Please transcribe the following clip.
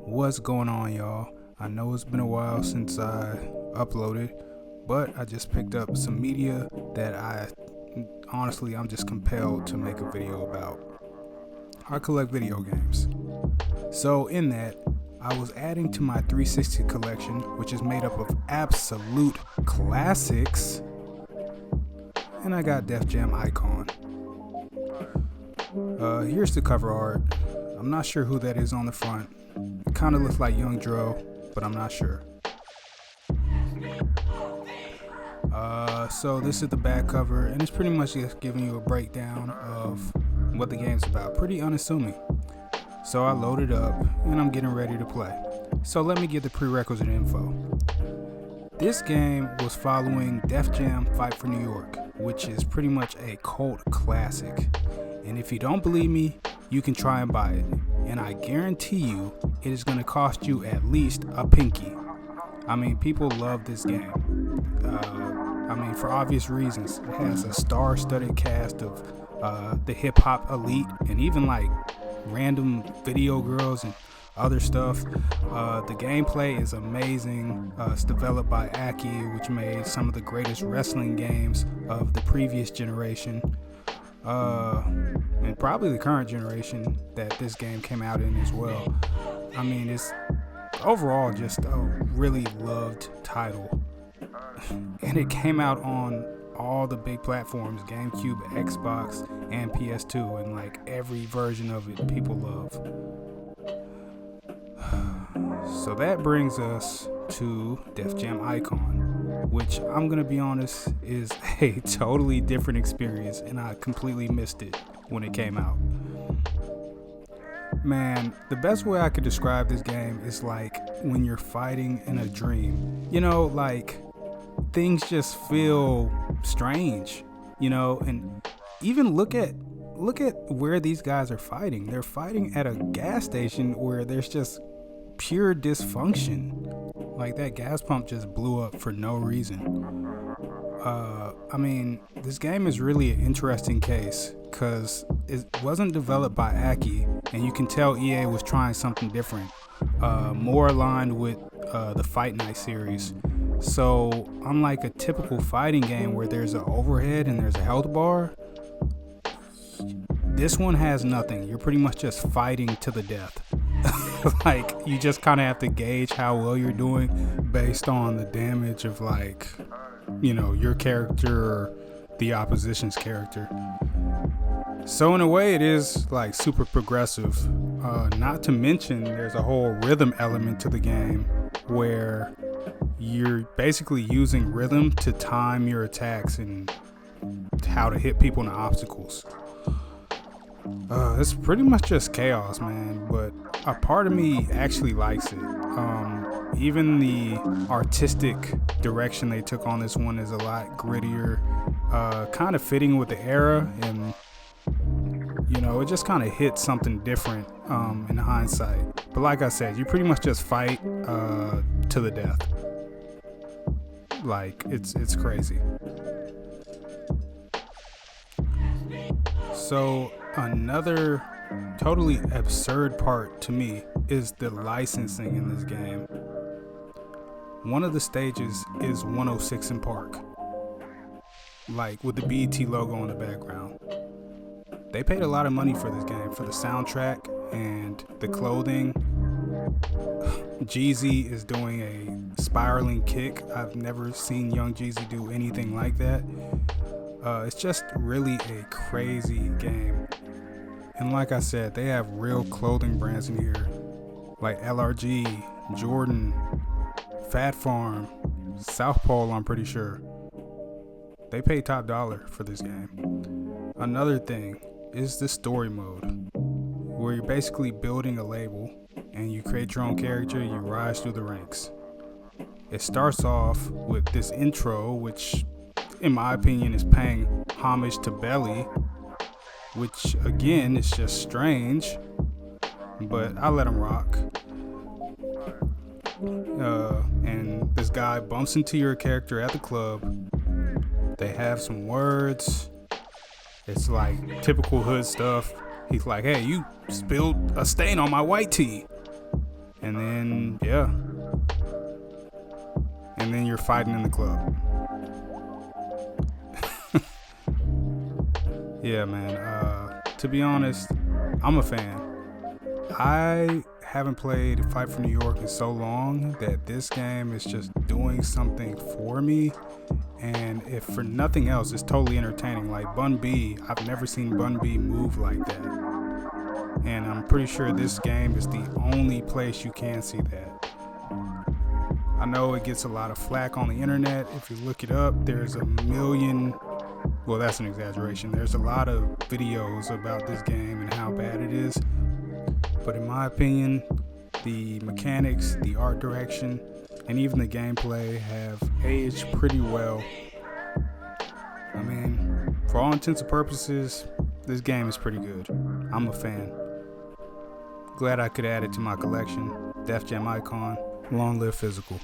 What's going on, y'all? I know it's been a while since I uploaded, but I just picked up some media that I'm just compelled to make a video about. I collect video games. So in that, I was adding to my 360 collection, which is made up of absolute classics, and I got Def Jam Icon. Here's the cover art. I'm not sure who that is on the front. It kind of looks like Young Dro, but I'm not sure. So this is the back cover, and it's pretty much just giving you a breakdown of what the game's about. Pretty unassuming. So I loaded up, and I'm getting ready to play. So let me get the prerequisite info. This game was following Def Jam Fight for New York, which is pretty much a cult classic. And if you don't believe me, you can try and buy it. And I guarantee you, it is going to cost you at least a pinky. I mean, people love this game. For obvious reasons. It has a star-studded cast of the hip-hop elite and even like random video girls and other stuff. The gameplay is amazing. It's developed by Aki, which made some of the greatest wrestling games of the previous generation. And probably the current generation that this game came out in as well. I mean, it's overall just a really loved title. And it came out on all the big platforms, GameCube, Xbox, and PS2, and like every version of it people love. So that brings us to Def Jam Icon, which I'm gonna be honest is a totally different experience, and I completely missed it when it came out. Man, the best way I could describe this game is like when you're fighting in a dream. You know, like things just feel strange, you know, and even look at where these guys are fighting. They're fighting at a gas station where there's just pure dysfunction. Like that gas pump just blew up for no reason. This game is really an interesting case because it wasn't developed by Aki, and you can tell EA was trying something different, more aligned with the Fight Night series. So unlike a typical fighting game where there's an overhead and there's a health bar, this one has nothing. You're pretty much just fighting to the death. Like, you just kind of have to gauge how well you're doing based on the damage of, like, you know, your character or the opposition's character. So in a way, it is like super progressive. Not to mention there's a whole rhythm element to the game where you're basically using rhythm to time your attacks and how to hit people in the obstacles. It's pretty much just chaos, man, but a part of me actually likes it. Even the artistic direction they took on this one is a lot grittier, kind of fitting with the era, and you know, it just kind of hits something different in hindsight. But like I said, you pretty much just fight to the death. Like, it's crazy. So another totally absurd part to me is the licensing in this game. One of the stages is 106 in Park, like with the BET logo in the background. They paid a lot of money for this game, for the soundtrack and the clothing. Jeezy is doing a spiraling kick. I've never seen Young Jeezy do anything like that. It's just really a crazy game. And like I said, they have real clothing brands in here, like LRG, Jordan, Fat Farm, South Pole, I'm pretty sure. They pay top dollar for this game. Another thing is the story mode, where you're basically building a label and you create your own character, you rise through the ranks. It starts off with this intro, which in my opinion is paying homage to Belly, which again is just strange, but I let him rock. And this guy bumps into your character at the club. They have some words. It's like typical hood stuff. He's like, hey, you spilled a stain on my white tee. And then, yeah. And then you're fighting in the club. Yeah, man. To be honest, I'm a fan. I haven't played Fight for New York in so long that this game is just doing something for me. And if for nothing else, it's totally entertaining. Like Bun B, I've never seen Bun B move like that. And I'm pretty sure this game is the only place you can see that. I know it gets a lot of flack on the internet. If you look it up, there's a million, well, that's an exaggeration. There's a lot of videos about this game and how bad it is. But in my opinion, the mechanics, the art direction, and even the gameplay have aged pretty well. I mean, for all intents and purposes, this game is pretty good. I'm a fan. Glad I could add it to my collection. Def Jam Icon, long live physical.